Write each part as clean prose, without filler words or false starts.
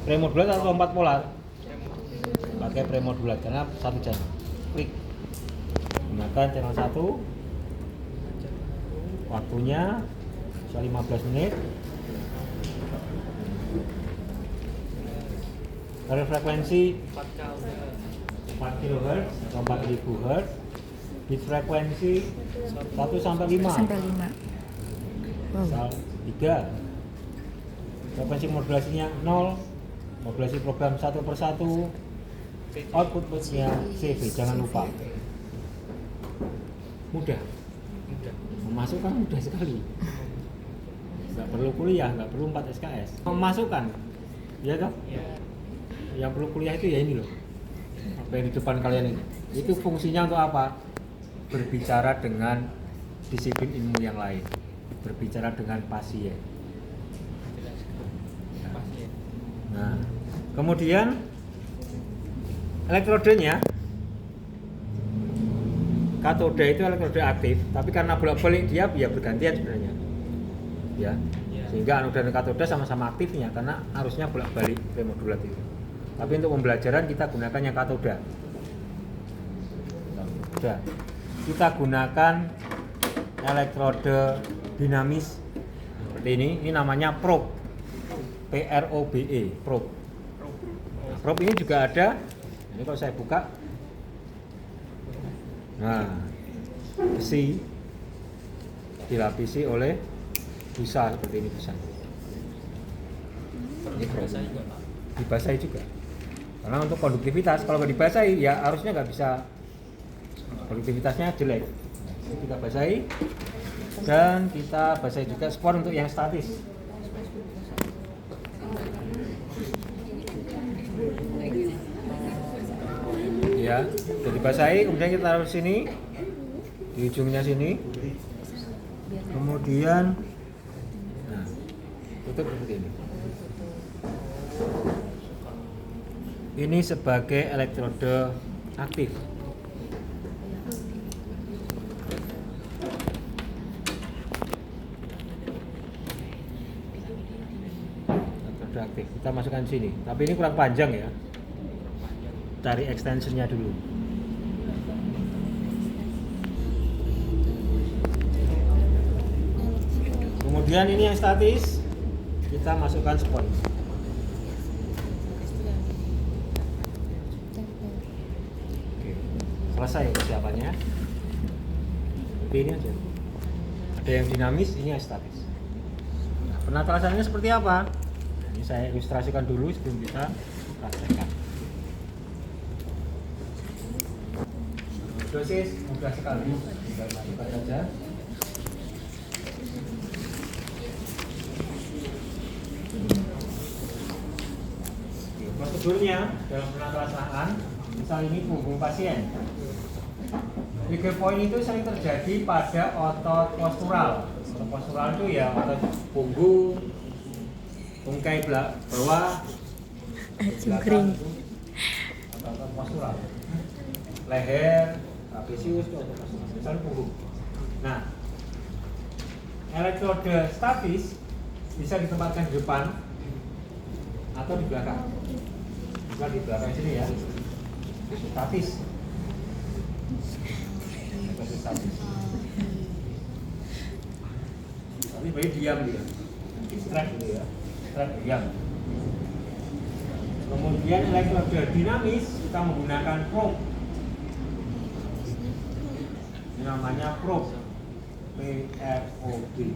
Premodulat atau 4 polar? Pakai premodulat karena satu channel. Klik. Gunakan channel 1. Waktunya bisa 15 menit. Kalau frekuensi 4 kHz atau 4000 Hz. Bit frekuensi 1 sampai 5. Sampai 5. Misal 3. Frekuensi modulasinya 0. Modulasi program 1 per 1. Outputnya CV, jangan lupa. Mudah. Memasukkan mudah sekali. Nggak perlu kuliah, nggak perlu 4 SKS. Memasukkan, ya kan? Yang perlu kuliah itu ya ini loh. Apa yang di depan kalian ini. Itu fungsinya untuk apa? Berbicara dengan disiplin ilmu yang lain. Berbicara dengan pasien. Nah, kemudian elektrodenya, katoda itu elektroda aktif, tapi karena bolak-balik dia ya bergantian sebenarnya, ya. Sehingga anoda dan katoda sama-sama aktifnya karena arusnya bolak-balik premodulat itu. Tapi untuk pembelajaran kita gunakan yang katoda. Kita gunakan elektroda dinamis seperti ini namanya probe, PROBE, probe. Nah, probe ini juga ada. Ini kalau saya buka, nah, besi dilapisi oleh busa seperti ini busa. Ini probe. Dibasahi juga. Karena untuk konduktivitas, kalau nggak dibasahi ya arusnya nggak bisa, konduktivitasnya jelek. Kita basahi dan kita basahi juga spon untuk yang statis. Ya, jadi basahi, kemudian kita taruh sini di ujungnya sini, kemudian nah, tutup seperti ini. Ini sebagai elektroda aktif. Elektroda aktif. Kita masukkan sini. Tapi ini kurang panjang ya. Cari extensionnya dulu. Kemudian ini yang statis, kita masukkan spon. Oke, selesai persiapannya. Seperti ini aja. Ada yang dinamis, ini yang statis. Nah, penatasannya seperti apa? Nah, ini saya ilustrasikan dulu sebelum kita praktekkan. Dosis mudah sekali, tinggal masukkan saja. Prosedurnya dalam penatasaan, misal ini punggung pasien. Trigger point itu sering terjadi pada otot postural. Otot postural itu ya otot punggung, tungkai bawah, belakang itu otot postural. Leher, trapesius itu otot postural. Misalnya punggung. Nah, elektroda statis bisa ditempatkan di depan atau di belakang. Bisa di belakang sini ya. Statis. Statis. Tapi baik diam dia. Strap gitu ya. Strap diam. Kemudian elektroda dinamis kita menggunakan probe. Ini namanya probe. PROBE.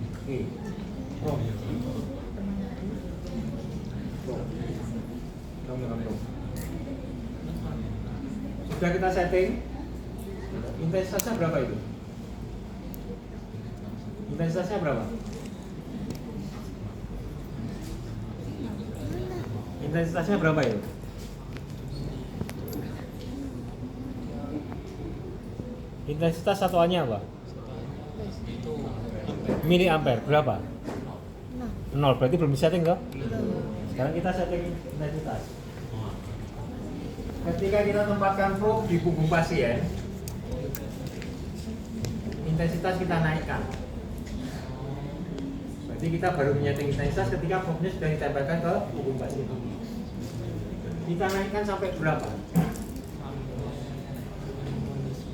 Probe. Sudah kita setting. Intensitasnya berapa itu? Intensitasnya berapa? Intensitasnya berapa itu? Intensitas satuannya apa? Miliampere berapa? 0, berarti belum disetting toh? Sekarang kita setting intensitas. Ketika kita tempatkan probe di punggung pasien, intensitas kita naikkan. Berarti kita baru menyeting intensitas ketika probe-nya sudah ditempelkan ke punggung pasien. Kita naikkan sampai berapa?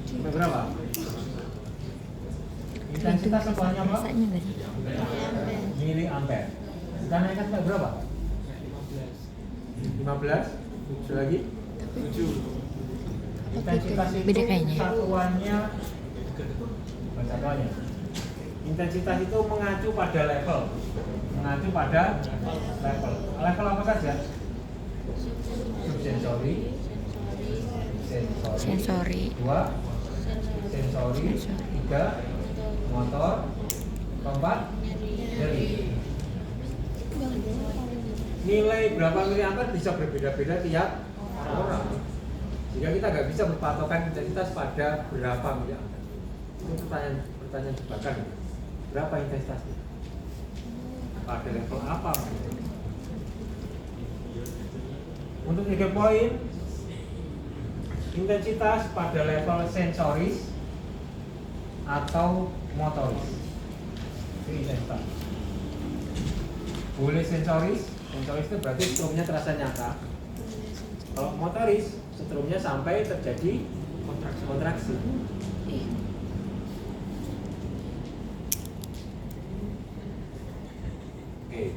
Sampai berapa? Intensitas sekolahnya apa? Miliampere. Kita naikkan sampai berapa? 15. Sudah lagi? 7. Intensitas itu Beda kayaknya. satuannya. Intensitas itu mengacu pada level. Mengacu pada level. Level apa saja? Subsensori, Sensori. 2, sensori, 3, motor, 4, nyeri. Nilai berapa miliampere bisa berbeda-beda tiap orang. Jika kita nggak bisa berpatokan intensitas pada berapa miliampere. Itu pertanyaan jebakan. Berapa intensitasnya? Pada level apa? Untuk 3 poin, intensitas pada level sensoris atau motoris. Itu intensitas. Boleh sensoris itu berarti strumnya terasa nyata. Kalau motoris, strumnya sampai terjadi kontraksi. Oke.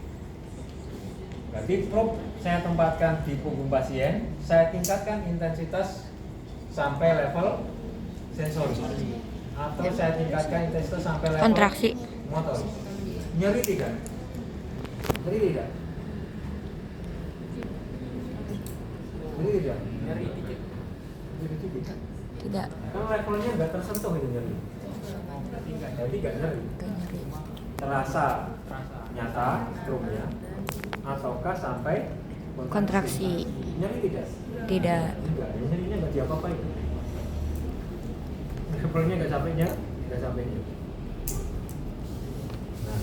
Berarti probe saya tempatkan di punggung pasien, saya tingkatkan intensitas sampai level sensori, atau saya tingkatkan intensitas sampai level Kontraksi. motor. Nyeri tidak? Nyeri tidak? Nyeri tidak? Nyeri dikit. Nyeri dikit. Tidak. Kalau levelnya nggak tersentuh itu nyeri. Jadi nggak nyeri. Terasa nyata strumnya, ataukah sampai Kontraksi. Nyeri tidak? Tidak. Enggak, nyerinya nggak diapa-apain. Levelnya nggak sampainya. Nah,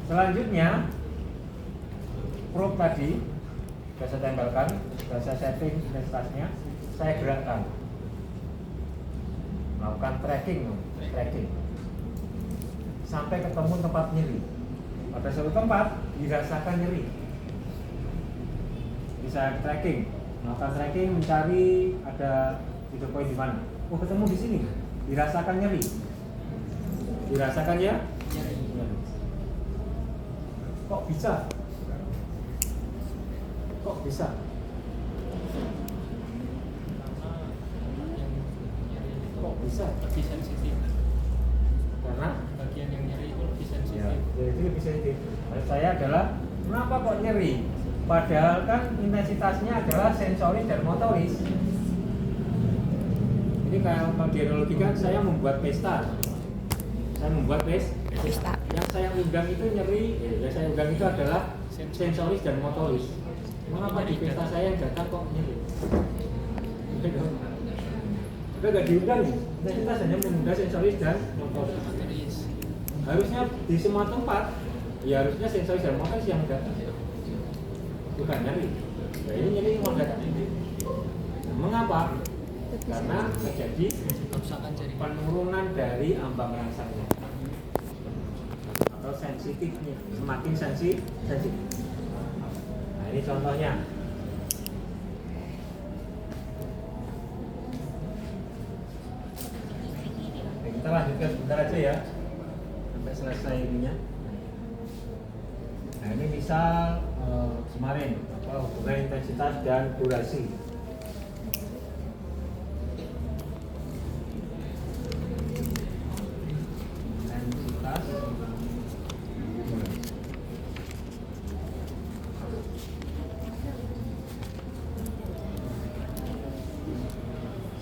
selanjutnya probe tadi sudah saya tempelkan, sudah saya setting intensitasnya, saya gerakkan, melakukan tracking sampai ketemu tempat nyeri. Pada suatu tempat dirasakan nyeri. Bisa melakukan tracking, mencari ada titik poin di mana. Oh, ketemu di sini, dirasakan nyeri. Dirasakan ya? Nyeri. Kok bisa? Lebih sensitif. Karena Bagian yang nyeri itu lebih sensitif. ya, jadi lebih sensitif. Maksud saya adalah kenapa kok nyeri? Padahal kan intensitasnya adalah sensoris dan motoris. Ini kalau dianalogikan saya membuat pesta. Pesta. Yang saya undang itu nyeri, yang saya undang itu adalah sensoris dan motoris. Mengapa di pesta saya yang datang kok nyeri? Udah gak diundang nih, intensitas hanya mengundang sensoris dan motoris. Harusnya di semua tempat, ya harusnya sensoris dan motoris yang datang. Bukan nyeri. Nah, ini nyeri mau datang. Mengapa? Karena terjadi penurunan dari ambang rangsangnya atau sensitifnya, semakin sensitif. Nah, ini contohnya. Oke, kita lanjutkan sebentar aja ya sampai selesai ininya. Nah, ini misal kemarin hubungan intensitas dan durasi.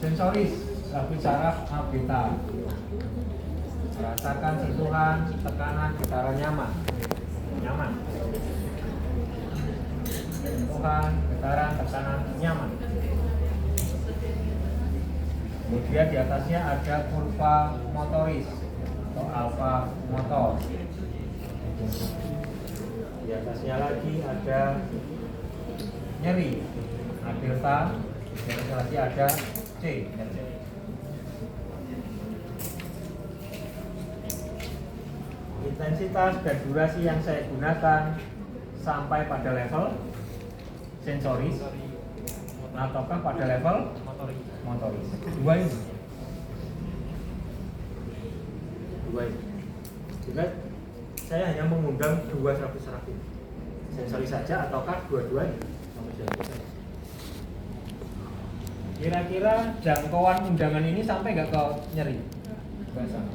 Sensoris, rapi saraf A beta. Merasakan sentuhan, tekanan, getaran nyaman. Sentuhan, getaran, tekanan nyaman. Kemudian di atasnya ada kurva motoris atau alfa motor. Di atasnya lagi ada nyeri, delta. Di atasnya lagi ada C. Intensitas dan durasi yang saya gunakan sampai pada level sensoris ataukah pada level motoris. Dua ini. Juga saya hanya mengundang dua saraf ini. Sensori saja ataukah dua-duanya? Kira-kira jangkauan undangan ini sampai nggak ke nyeri?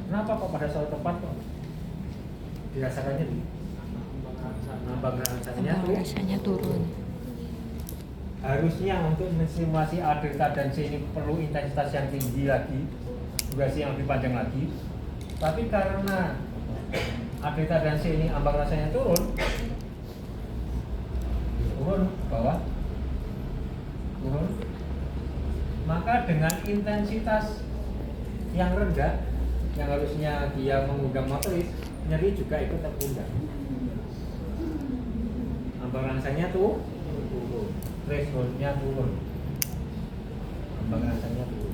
Kenapa kok pada suatu tempat kok dirasakan nyeri? Ambang rasanya turun. Harusnya untuk mensimulasi A delta dan C ini perlu intensitas yang tinggi lagi, durasi yang lebih panjang lagi. Tapi karena A delta dan C ini ambang rasanya turun bawah, turun, maka dengan intensitas yang rendah, yang harusnya dia mengundang motoris, nyeri juga ikut terundang. Ambang rangsangnya turun, thresholdnya turun, ambang rangsangnya turun.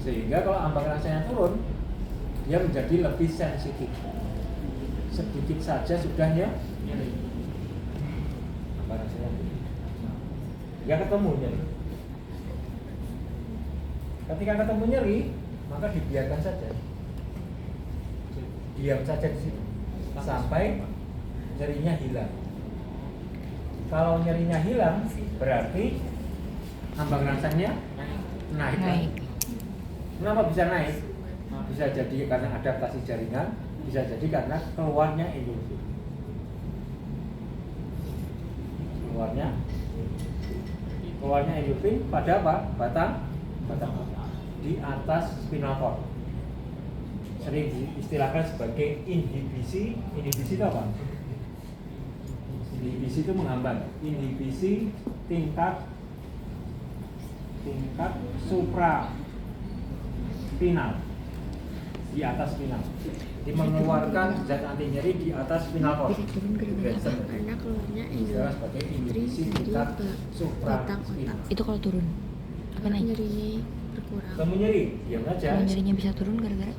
Sehingga kalau ambang rangsangnya turun, dia menjadi lebih sensitif. Sedikit saja sudahnya nyeri. Ambang rangsangnya turun. Ya ketemu nyeri. Ketika ketemu nyeri, maka dibiarkan saja. Diam saja di situ sampai nyerinya hilang. Kalau nyerinya hilang, berarti ambang rangsangnya naik. Kenapa bisa naik? Bisa jadi karena adaptasi jaringan, bisa jadi karena keluarnya endorfin. Keluarnya endorfin pada apa? Batang di atas spinal cord. Sering diistilahkan sebagai inhibisi. Inhibisi itu apa? Inhibisi itu menghambat. Inhibisi tingkat supraspinal, di atas spinal. Jadi mengeluarkan zat anti nyeri di atas spinal cord. Karena keluarnya Istilah sebagai inhibisi tingkat supraspinal. Itu kalau turun apa naik? nyerinya berkurang. Kamu nyeri, diam saja Kalau nyerinya bisa turun gara-gara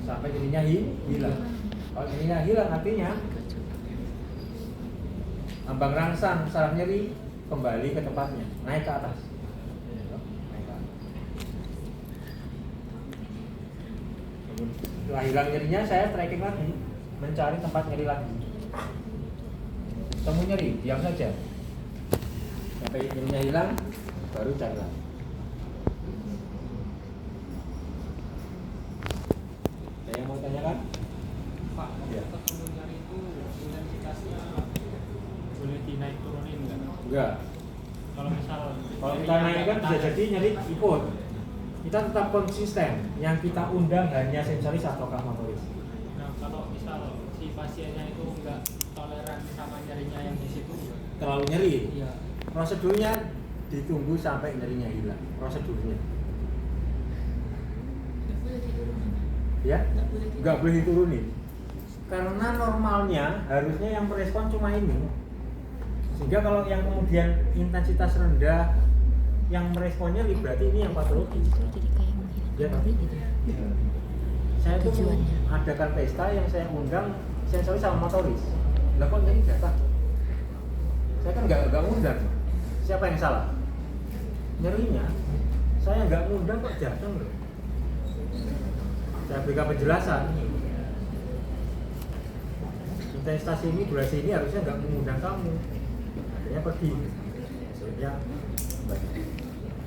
sampai nyerinya hilang. Kalau nyerinya hilang artinya ambang rangsang saraf nyeri kembali ke tempatnya, naik ke atas. Setelah hilang nyerinya, saya tracking lagi, mencari tempat nyeri lagi. Temu nyeri, diam saja sampai nyerinya hilang, baru cari lagi. Ada yang mau tanyakan? Pak, Ya. ketemu nyeri itu intensitasnya boleh dinaik turunin nggak? Enggak. Kalau misal Kalau kita naikkan bisa jadi nyeri ikut. Kita tetap konsisten. Yang kita undang hanya sensoris ataukah motoris. Nah, kalau misal si pasiennya itu nggak toleran sama nyerinya yang di situ, Terlalu nyeri. iya. Prosedurnya ditunggu sampai nyerinya hilang. Prosedurnya. Ya? Nggak boleh diturunin. Karena normalnya harusnya yang merespon cuma ini. Sehingga kalau yang kemudian intensitas rendah yang meresponnya berarti ini yang patologis. jadi kayak menghilang Ya, memori gitu. Saya tuh Tujuannya. adakan pesta yang saya undang sensoris sama motoris. Lah kok nyeri datang? Saya kan nggak ngundang. Siapa yang salah? Nyerinya. Saya nggak ngundang kok datang loh. Saya berikan penjelasan. Intensitas ini, durasi ini harusnya nggak mengundang kamu. Akhirnya pergi. Hasilnya kembali.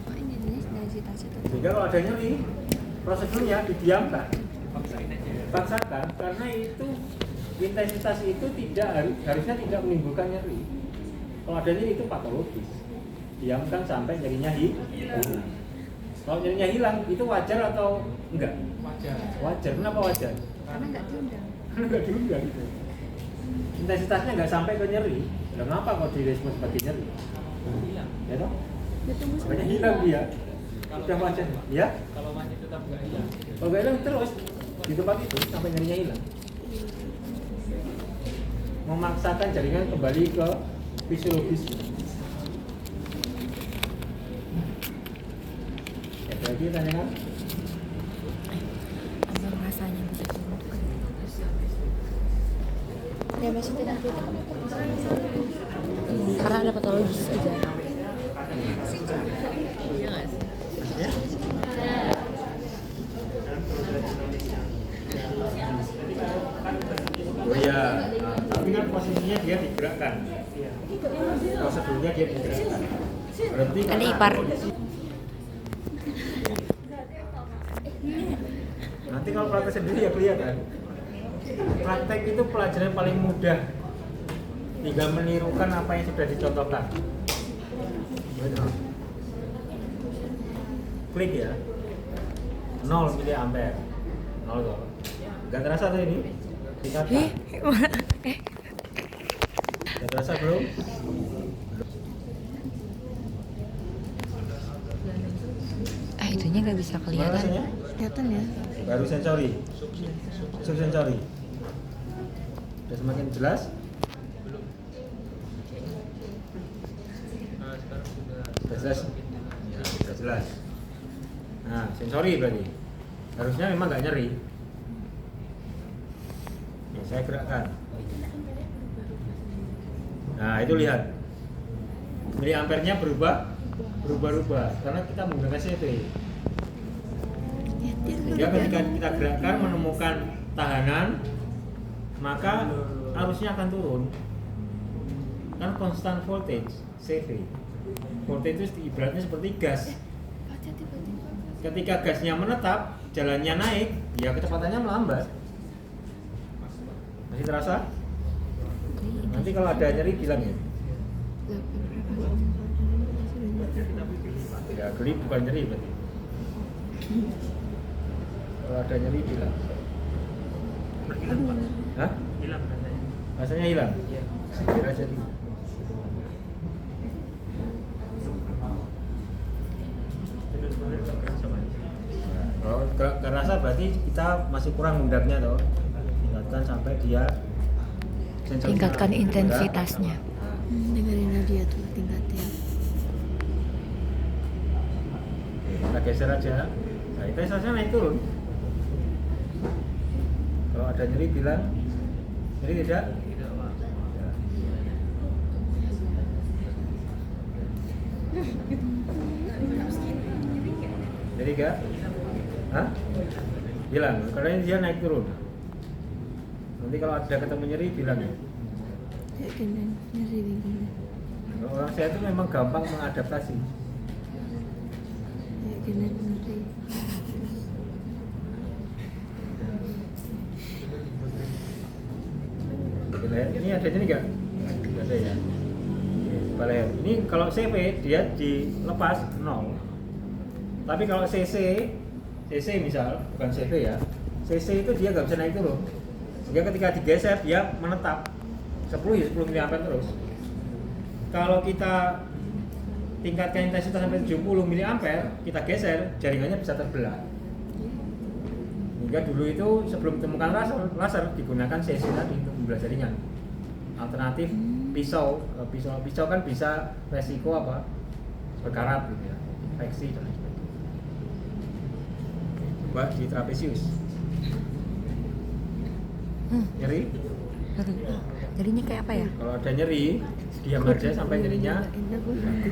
Oh, ini intensitas itu. Sehingga kalau ada nyeri, prosedurnya didiamkan, paksakan, karena itu intensitas itu harusnya tidak menimbulkan nyeri. Kalau ada nyeri itu patologis, diamkan sampai nyerinya hilang. Kalau nyerinya hilang, itu wajar atau enggak? Wajar. Kenapa wajar? Karena nggak diundang. Karena enggak diundang gitu. Intensitasnya enggak sampai ke nyeri. Kenapa kok direspon sebagai nyeri? Ya toh? Ya tunggu Makanya sampai hilang dia. Kalau Udah wajar. Ya? Kalau masih tetap nggak hilang, Kalau nggak hilang terus di tempat itu sampai nyerinya hilang. Memaksakan jaringan kembali ke fisiologis. Ada lagi tanyakan? Ambang rasanya bisa turun. ya maksudnya nanti Karena ada patologis aja. Ya? Oh iya, tapi kan posisinya dia digerakkan. Prosedurnya dia digerakkan. Berarti Ada karena ipar. kondisi. Nanti kalau praktek sendiri ya kelihatan. Praktek itu pelajaran paling mudah. Tinggal menirukan apa yang sudah dicontohkan. Betul. Klik ya. 0 miliampere. 0 tuh. Gak terasa tuh ini? Tingkatkan. Gak terasa belum? Itunya nggak bisa Gimana kelihatan. rasanya? Kelihatan ya? Baru sensori. Subsensori. Sudah semakin jelas? Belum. Nah, sekarang sudah. Sudah jelas? Ya, sudah jelas. Nah, sensori berarti. Harusnya memang nggak nyeri. Ya, saya gerakkan. Nah, itu lihat. Miliampernya berubah karena kita menggunakan CV. Sehingga ketika kita gerakkan menemukan tahanan, maka arusnya akan turun. Kan constant voltage CV. Voltage itu ibaratnya seperti gas. Ketika gasnya menetap, jalannya naik, ya kecepatannya melambat. Masih terasa? Nanti kalau ada nyeri bilang ya. Ya, geli bukan nyeri berarti. Kalau ada nyeri bilang. Hah? Hilang rasanya. Rasanya hilang? Iya. Kira jadi. Kalau kerasa berarti kita masih kurang mendapnya toh. Tingkatkan sampai dia sensor. Tingkatkan intensitasnya. Dengerin Nadia tuh tingkatnya. Kita geser aja. Nah, intensitasnya naik turun. Kalau ada nyeri bilang nyeri tidak? Tidak, Pak. Ya. Nyeri gak? Hah? Hilang. Karena dia naik turun. Nanti kalau ada ketemu nyeri bilang ya. Kayak gini, nyeri begini. Kalau orang saya itu memang gampang mengadaptasi. Kayak gini nyeri. Leher. Ini ada nyeri nggak? Nggak ada ya. Oke, leher. Ini kalau CV dia dilepas 0. Tapi kalau CC misal bukan CV ya. CC itu dia nggak bisa naik turun. Sehingga ketika digeser dia menetap 10 ya 10 mA terus. Kalau kita tingkatkan intensitas sampai 70 mA, kita geser, jaringannya bisa terbelah. Hingga dulu itu sebelum ditemukan laser digunakan CC tadi untuk membelah jaringan. Alternatif pisau kan bisa resiko apa? Berkarat gitu ya, infeksi dan lain sebagainya. Coba di trapesius. Nyeri? Jadinya kayak apa ya? Kalau ada nyeri, diam aja sampai nyerinya hilang.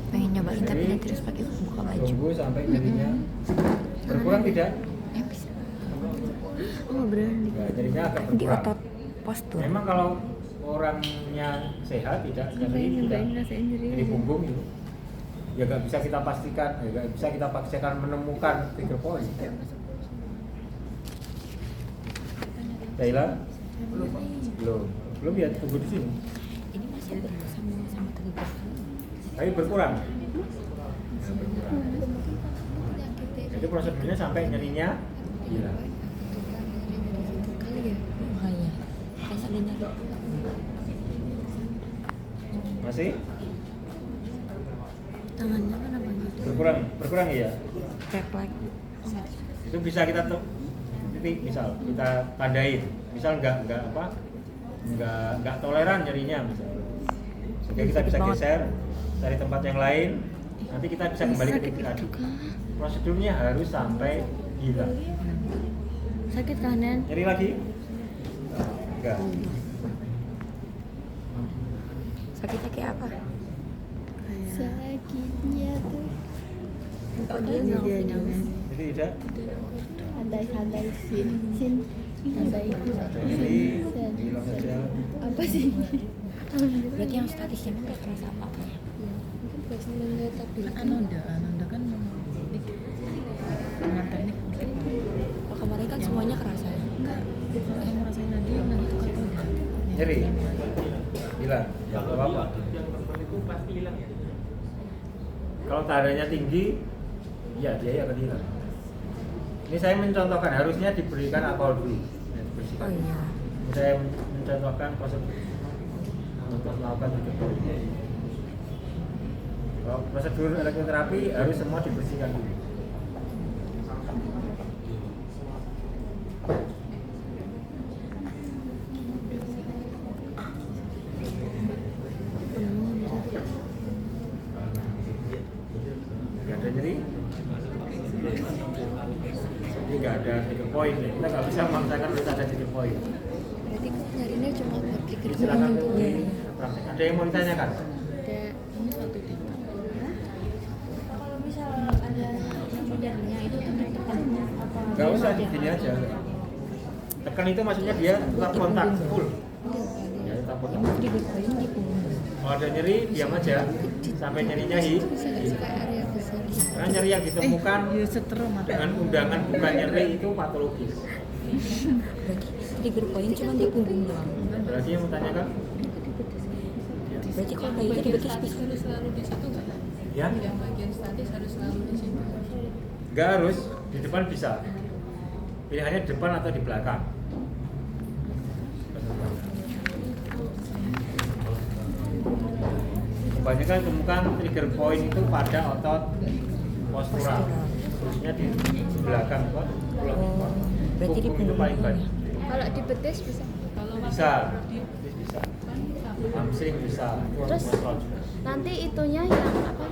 Pengen nyobain tapi nanti terus pakai buka baju. Tunggu sampai nyerinya berkurang tidak? Bisa. Oh berani. Ya, nyerinya agak Di berkurang. otot postur. Memang kalau orangnya sehat tidak nyeri, tidak Nyobain rasain nyeri. nyeri punggung itu, ya nggak bisa kita pastikan, ya nggak bisa kita paksakan menemukan trigger point. Thailand? Belum ya, tunggu di sini. Ini masih ada sama tadi. Tapi berkurang. Ya, berkurang. Jadi prosedurnya sampai nyerinya hilang. Kali ya. Makanya pas ada nyari. Masih? Tangannya kenapa gitu? Berkurang ya. Refleks. Itu bisa kita titik, misal kita tandain, misal nggak toleran nyerinya misal. Sehingga kita bisa geser cari tempat yang lain, nanti kita bisa kembali ke titik tadi. Prosedurnya harus sampai hilang. Sakit kanan. Nyeri lagi? Enggak. Sakitnya kayak apa? Sakitnya tuh. Oh, dia nggak Jadi tidak? Santai-santai sin. Santai. Jadi bilang saja. Apa sih? Berarti yang statisnya emang nggak kerasa apa-apa ya? Mungkin pas ngeliat tapi Ananda kan dengan teknik Oh, kemarin kan semuanya kerasa ya? enggak yang ngerasain lagi nanti itu kan udah Nyeri? Hilang? Ya, Kalau apa-apa. di otot yang berbalik itu pasti hilang ya. Kalau tarikannya tinggi, ya dia akan hilang. Ini saya mencontohkan, harusnya diberikan alkohol dulu. Ya, dibersihkan. Oh iya. Ini saya mencontohkan prosedur untuk melakukan hidropoin. Kalau prosedur elektroterapi harus semua dibersihkan dulu. Nggak ada nyeri? Jadi nggak ada hidropoin ya. Kita nggak bisa memaksakan harus ada hidropoin. berarti kok nyarinya cuma buat trigger Silakan itu. dipraktek. Ada yang mau ditanyakan? Ada ini satu tingkat kalau misal ada modalnya itu tekan apa? Nggak usah gini aja. Tekan itu maksudnya dia tetap kontak full. Ya, tetap kontak. Trigger point di punggung. Kalau ada nyeri, diam aja sampai nyerinya hilang. Suka area besar. Karena nyeri yang ditemukan ya setrum ada dengan undangan bukan nyeri itu patologis. Berarti trigger point cuma di punggung doang. Berarti yang mau tanyakan? Berarti kalau kayak gitu di betis bisa. harus selalu di situ nggak? Ya? Yang bagian statis harus selalu di situ. Nggak harus, di depan bisa. Pilihannya di depan atau di belakang. Kebanyakan temukan trigger point itu pada otot postural, khususnya di belakang kok. Oh, berarti di Punggung itu punggung paling doang banyak. ya? Kalau di betis bisa. Bisa, bisa. Hamstring bisa. Terus Kontrol juga. nanti itunya yang apa?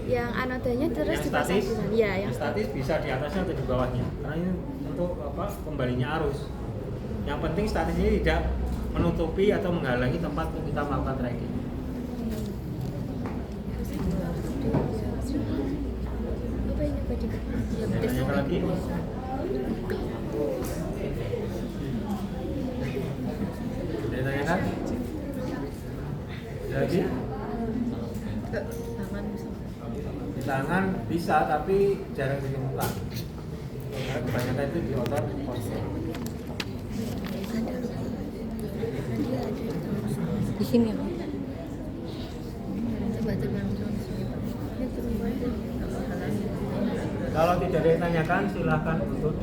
Yang anodanya terus Yang dipasang statis, di mana? Iya, yang yang statis bisa di atasnya atau di bawahnya. Karena ini untuk apa? Kembalinya arus. Yang penting statis ini tidak menutupi atau menghalangi tempat untuk kita melakukan trekking. apa yang nyoba di betis? Ya betis. Tanya lagi. Ada yang tanyakan? Ada lagi? Tangan bisa Di tangan bisa, tapi jarang ditemukan. Karena kebanyakan itu di otot postural. Di sini ya? coba terbang Kalau tidak ada yang tanyakan, silahkan untuk